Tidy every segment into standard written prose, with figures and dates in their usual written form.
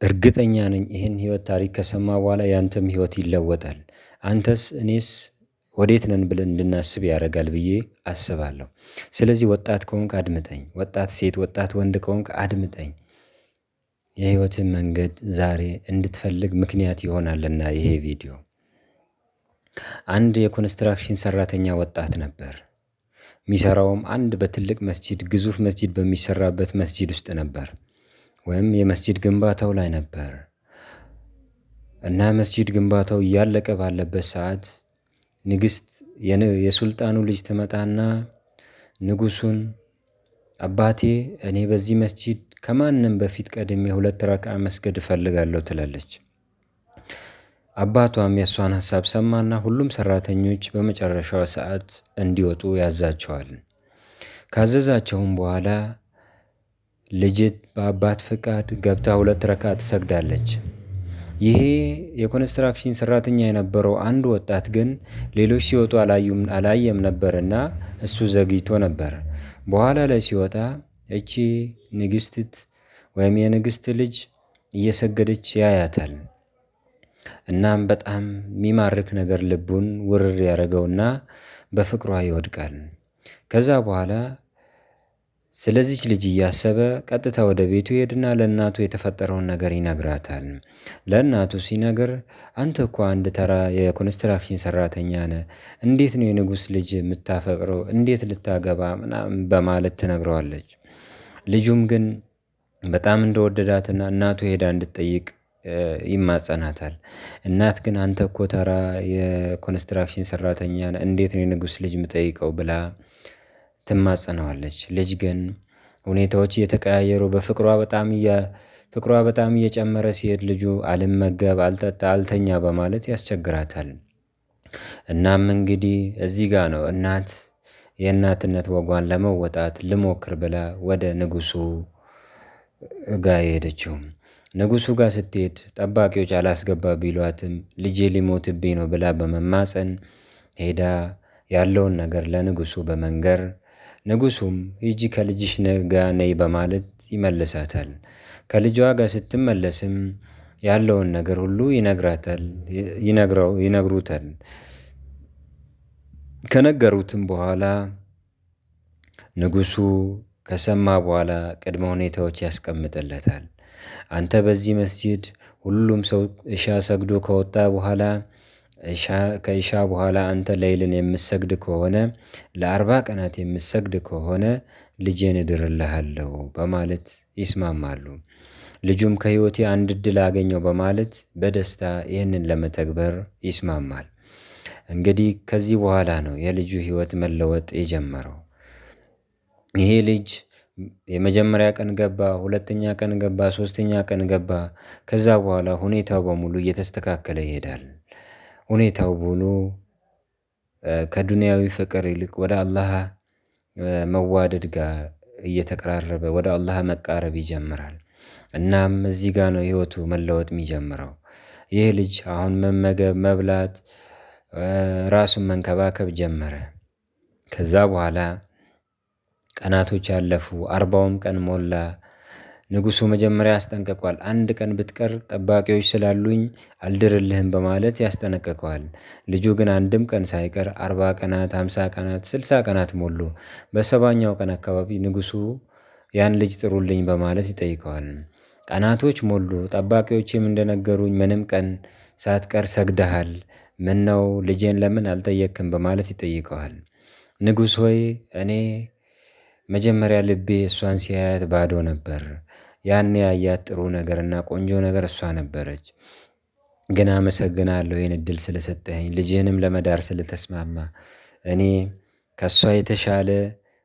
እርግጠኛ ነኝ ይህን ህይወት ታሪክ ከሰማ በኋላ ያንተም ህይወት ይለወጣል። አንተስ እኔስ ወዴት ነን ብለን እንድናስብ ያደርጋል ብዬ አስባለሁ። ስለዚህ ወጣት ከሆንክ አድምጠኝ፣ ወጣት ሴት፣ ወጣት ወንድ ከሆንክ አድምጠኝ። የህይወትን መንገድ ዛሬ እንድትፈልግ ምክንያት ይሆናልና ይሄ ቪዲዮ። አንድ የኮንስትራክሽን ሰራተኛ ወጣት ነበር። የሚሰራውም አንድ በትልቅ መስጂድ ግዙፍ መስጂድ በሚሰራበት መስጂድ ውስጥ ነበር። ወይም የመስጂድ ግንባታው ላይ ነበር። እና መስጂድ ግንባታው እያለቀ ባለበት ሰዓት ንግስት የሱልጣኑ ልጅ ትመጣና ንጉሱን አባቴ እኔ በዚህ መስጂድ ከማንም በፊት ቀድሜ 2 ረክዓ መስገድ እፈልጋለሁ ትላለች። አባቷም የእሷን ሀሳብ ሰማና ሁሉም ሰራተኞች በመጨረሻው ሰዓት እንዲወጡ ያዛቸዋል። ካዘዛቸውም በኋላ ልጅት በአባት ፍቃድ ገብታ 2 ረክዓ ትሰግዳለች። ይሄ የኮንስትራክሽን ሰራተኛ የነበረው አንድ ወጣት ግን ሌሎች ሲወጡ አላየም ነበርና እሱ ዘግይቶ ነበር። በኋላ ላይ ሲወጣ እቺ ንግስት ወይም የንግስት ልጅ እየሰገደች ያያታል። እናም በጣም የሚማርክ ነገር ልቡን ውርር ያደረገውና በፍቅሯ ይወድቃል። ከዛ በኋላ ስለዚች ልጅ እያሰበ ቀጥታ ወደ ቤቱ ይሄድና ለእናቱ የተፈጠረውን ነገር ይነግራታል። ለእናቱ ሲነግር አንተ እኮ አንድ ተራ የኮንስትራክሽን ሰራተኛ ነህ፣ እንዴት ነው የንጉስ ልጅ የምታፈቅረው? እንዴት ልታገባ ምናምን በማለት ትነግረዋለች። ልጁም ግን በጣም እንደወደዳትና እናቱ ሄዳ እንድትጠይቅ ይማጸናታል። እናት ግን አንተ እኮ ተራ የኮንስትራክሽን ሰራተኛ ነህ፣ እንዴት ነው የንጉስ ልጅ የምጠይቀው ብላ ትማጸነዋለች። ልጅ ግን ሁኔታዎች እየተቀያየሩ ፍቅሯ በጣም እየጨመረ ሲሄድ ልጁ አልመገብ፣ አልጠጣ፣ አልተኛ በማለት ያስቸግራታል። እናም እንግዲህ እዚህ ጋር ነው እናት የእናትነት ወጓን ለመወጣት ልሞክር ብላ ወደ ንጉሱ ጋር የሄደችው። ንጉሱ ጋር ስትሄድ ጠባቂዎች አላስገባ ቢሏትም ልጄ ሊሞትብኝ ነው ብላ በመማፀን ሄዳ ያለውን ነገር ለንጉሱ በመንገር ንጉሱም ሂጂ ከልጅሽ ጋር ነይ በማለት ይመልሳታል። ከልጇ ጋር ስትመለስም ያለውን ነገር ሁሉ ይነግሩታል። ከነገሩትም በኋላ ንጉሱ ከሰማ በኋላ ቅድመ ሁኔታዎች ያስቀምጥለታል። አንተ በዚህ መስጂድ ሁሉም ሰው እሻ ሰግዶ ከወጣ በኋላ ከእሻ በኋላ አንተ ሌሊትን የምትሰግድ ከሆነ ለ40 ቀናት የምትሰግድ ከሆነ ልጄን እድርልሃለሁ በማለት ይስማማሉ። ልጁም ከህይወቴ አንድ እድል አገኘው በማለት በደስታ ይህንን ለመተግበር ይስማማል። እንግዲህ ከዚህ በኋላ ነው የልጁ ህይወት መለወጥ የጀመረው። ይሄ ልጅ የመጀመሪያ ቀን ገባ፣ 2ኛ ቀን ገባ፣ 3ኛ ቀን ገባ። ከዛ በኋላ ሁኔታው በሙሉ እየተስተካከለ ይሄዳል። ሁኔታው በሙሉ ከዱንያዊ ፍቅር ይልቅ ወደ አላህ መዋደድ ጋር እየተቀራረበ ወደ አላህ መቃረብ ይጀምራል። እናም እዚህ ጋር ነው ህይወቱ መለወጥ የሚጀምረው። ይህ ልጅ አሁን መመገብ፣ መብላት፣ ራሱን መንከባከብ ጀመረ። ከዛ በኋላ ቀናቶች አለፉ፣ 40ውም ቀን ሞላ። ንጉሱ መጀመሪያ ያስጠንቅቋል። አንድ ቀን ብትቀር ጠባቂዎች ስላሉኝ አልድርልህም በማለት ያስጠነቅቀዋል። ልጁ ግን አንድም ቀን ሳይቀር 40 ቀናት፣ 50 ቀናት፣ 60 ቀናት ሞሉ። በ70ኛው ቀን አካባቢ ንጉሱ ያን ልጅ ጥሩልኝ በማለት ይጠይቀዋል። ቀናቶች ሞሉ። ጠባቂዎችም እንደነገሩኝ ምንም ቀን ሳትቀር ሰግደሃል፣ ምነው ልጄን ለምን አልጠየቅክም በማለት ይጠይቀዋል። ንጉሥ ሆይ እኔ መጀመሪያ ልቤ እሷን ሲያያት ባዶ ነበር። ያኔ ያያት ጥሩ ነገርና ቆንጆ ነገር እሷ ነበረች። ግን አመሰግናለሁ ይህን እድል ስለሰጠኸኝ፣ ልጅህንም ለመዳር ስለተስማማ። እኔ ከእሷ የተሻለ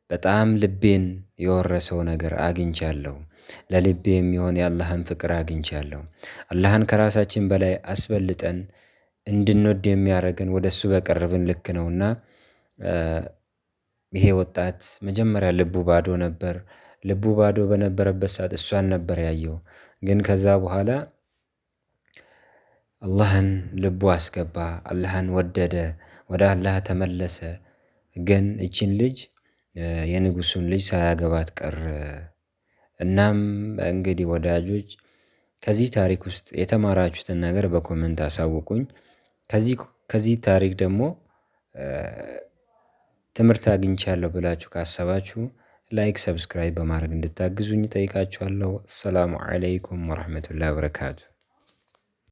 በጣም ልቤን የወረሰው ነገር አግኝቻለሁ። ለልቤ የሚሆን የአላህን ፍቅር አግኝቻለሁ። አላህን ከራሳችን በላይ አስበልጠን እንድንወድ የሚያደርገን ወደ እሱ በቀረብን ልክ ነውና ይሄ ወጣት መጀመሪያ ልቡ ባዶ ነበር። ልቡ ባዶ በነበረበት ሰዓት እሷን ነበር ያየው። ግን ከዛ በኋላ አላህን ልቡ አስገባ፣ አላህን ወደደ፣ ወደ አላህ ተመለሰ። ግን እቺን ልጅ የንጉሱን ልጅ ሳያገባት ቀረ። እናም እንግዲህ ወዳጆች ከዚህ ታሪክ ውስጥ የተማራችሁትን ነገር በኮመንት አሳውቁኝ። ከዚህ ከዚህ ታሪክ ደግሞ ትምህርት አግኝቻለሁ ብላችሁ ካሰባችሁ ላይክ ሰብስክራይብ በማድረግ እንድታግዙኝ እጠይቃችኋለሁ። አሰላሙ አለይኩም ወራህመቱላሂ ወበረካቱ